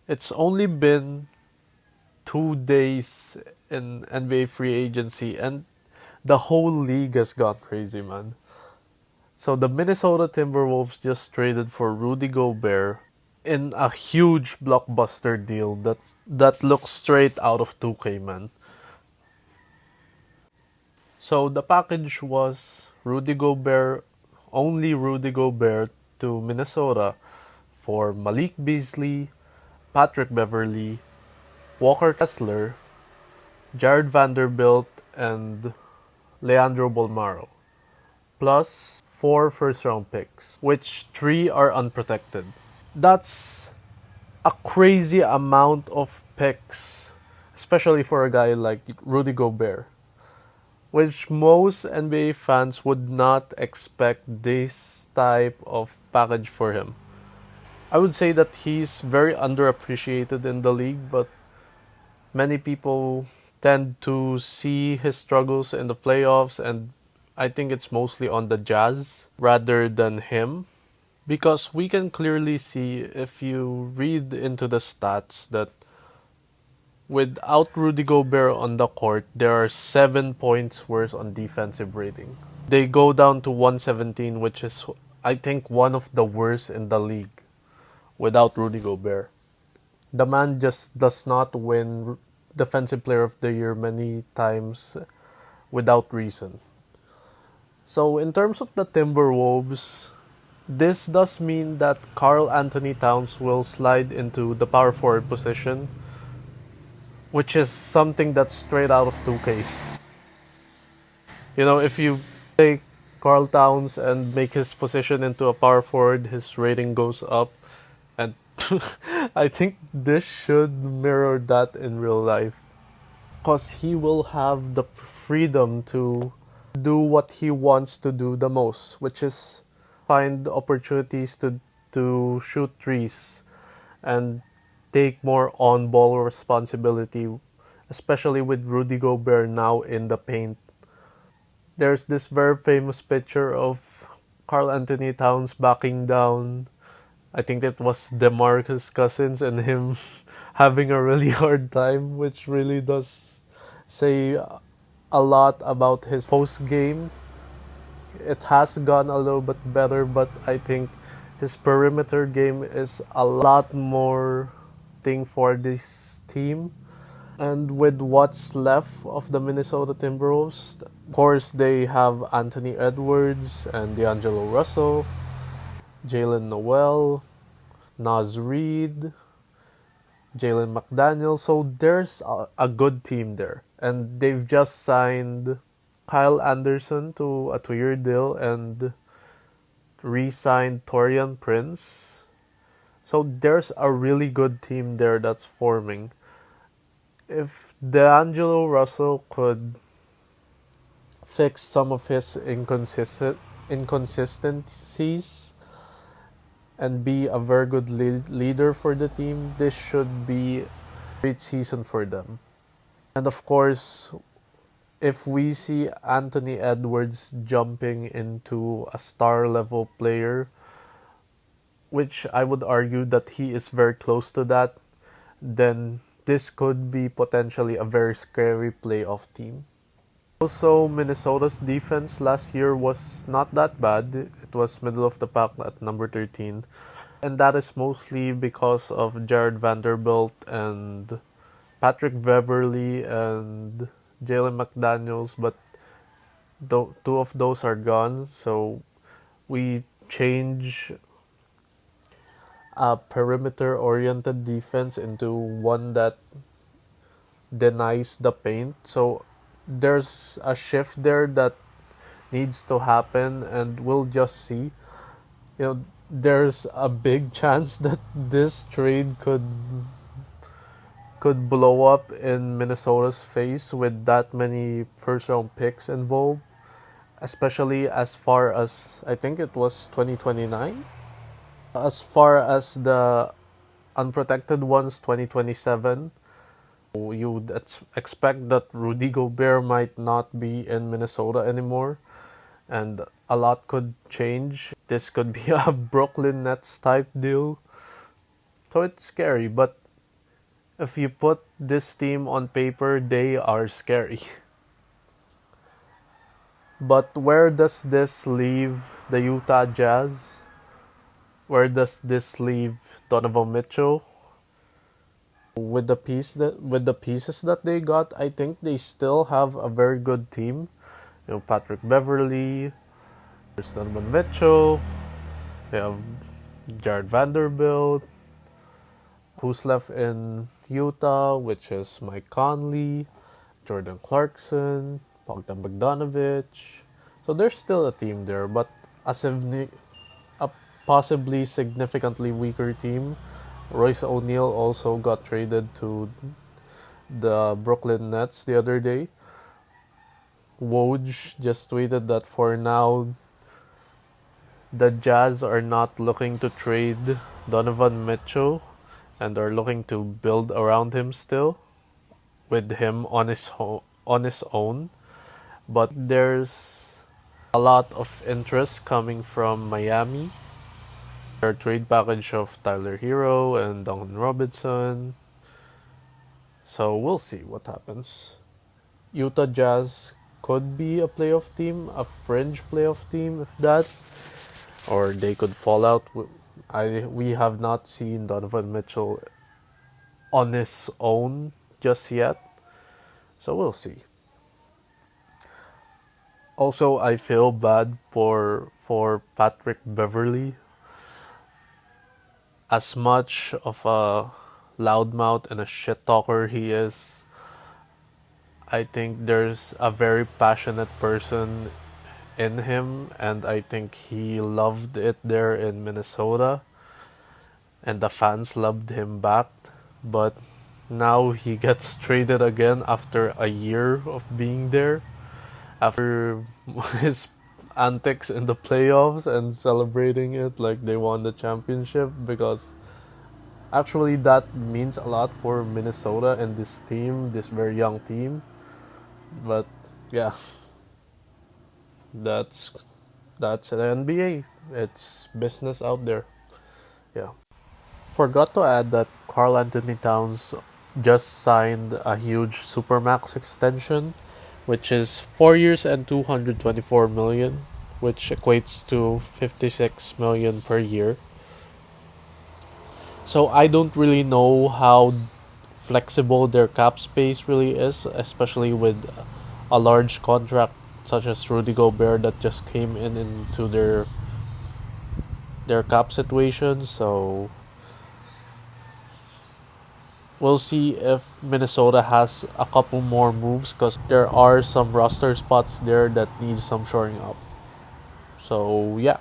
It's only been 2 days in NBA free agency, and the whole league has gone crazy, man. So the Minnesota Timberwolves just traded for Rudy Gobert in a huge blockbuster deal that looks straight out of 2K, man. So the package was Rudy Gobert, only Rudy Gobert to Minnesota for Malik Beasley, Patrick Beverly, Walker Kessler, Jared Vanderbilt, and Leandro Bolmaro, plus 4 first round picks, which 3 are unprotected. That's a crazy amount of picks, especially for a guy like Rudy Gobert, which most NBA fans would not expect this type of package for him. I would say that he's very underappreciated in the league, but many people tend to see his struggles in the playoffs, and I think it's mostly on the Jazz rather than him. Because we can clearly see, if you read into the stats, that without Rudy Gobert on the court, there are 7 points worse on defensive rating. They go down to 117, which is, I think, one of the worst in the league without Rudy Gobert. The man just does not win Defensive Player of the Year many times without reason. So, in terms of the Timberwolves, this does mean that Karl Anthony Towns will slide into the power forward position, which is something that's straight out of 2K. You know, if you take Karl Towns and make his position into a power forward, his rating goes up. And I think this should mirror that in real life. Because he will have the freedom to do what he wants to do the most, which is find opportunities to shoot threes and take more on ball responsibility, especially with Rudy Gobert now in the paint. There's this very famous picture of Karl Anthony Towns backing down. I think it was DeMarcus Cousins and him having a really hard time, which really does say a lot about his post game. It has gone a little bit better, but I think his perimeter game is a lot more thing for this team. And with what's left of the Minnesota Timberwolves, of course they have Anthony Edwards and D'Angelo Russell, Jalen Noel, Naz Reid, Jalen McDaniel. So there's a good team there. And they've just signed Kyle Anderson to a 2-year deal and re-signed Torian Prince. So there's a really good team there that's forming. If D'Angelo Russell could fix some of his inconsistencies and be a very good leader for the team, this should be a great season for them. And of course, if we see Anthony Edwards jumping into a star level player, which I would argue that he is very close to that, then this could be potentially a very scary playoff team. Also, Minnesota's defense last year was not that bad. It was middle of the pack at number 13. And that is mostly because of Jared Vanderbilt and Patrick Beverly and Jalen McDaniels, but two of those are gone. So we change a perimeter oriented defense into one that denies the paint. So there's a shift there that needs to happen, and we'll just see. You know, there's a big chance that this trade could blow up in Minnesota's face with that many first round picks involved, especially as far as I think it was 2029. As far as the unprotected ones, 2027. You would expect that Rudy Gobert might not be in Minnesota anymore, and a lot could change. This could be a Brooklyn Nets type deal. So it's scary, but If you put this team on paper, they are scary. But where does this leave the Utah Jazz? Where does this leave Donovan Mitchell? With the pieces that they got, I think they still have a very good team. Patrick Beverly, there's Donovan Mitchell, they have Jared Vanderbilt, who's left in Utah, which is Mike Conley, Jordan Clarkson, Bogdan Bogdanovich. So there's still a team there, but a possibly significantly weaker team. Royce O'Neal also got traded to the Brooklyn Nets the other day. Woj just tweeted that for now, the Jazz are not looking to trade Donovan Mitchell and are looking to build around him still, with him on his own. But there's a lot of interest coming from Miami. Their trade package of Tyler Hero and Duncan Robinson. So we'll see what happens. Utah Jazz could be a playoff team, a fringe playoff team, if that, or they could fall out. We have not seen Donovan Mitchell on his own just yet, so we'll see. Also, I feel bad for Patrick Beverly. As much of a loudmouth and a shit talker he is, I think there's a very passionate person in him, and I think he loved it there in Minnesota, and the fans loved him back. But now he gets traded again after a year of being there, after his antics in the playoffs and celebrating it like they won the championship, because actually that means a lot for Minnesota and this team, this very young team. But yeah, that's the NBA. It's business out there. Yeah. Forgot to add that Karl Anthony Towns just signed a huge supermax extension, which is 4 years and 224 million, which equates to 56 million per year. So I don't really know how flexible their cap space really is, especially with a large contract such as Rudy Gobert that just came into their cap situation. So we'll see if Minnesota has a couple more moves, because there are some roster spots there that need some shoring up. So yeah.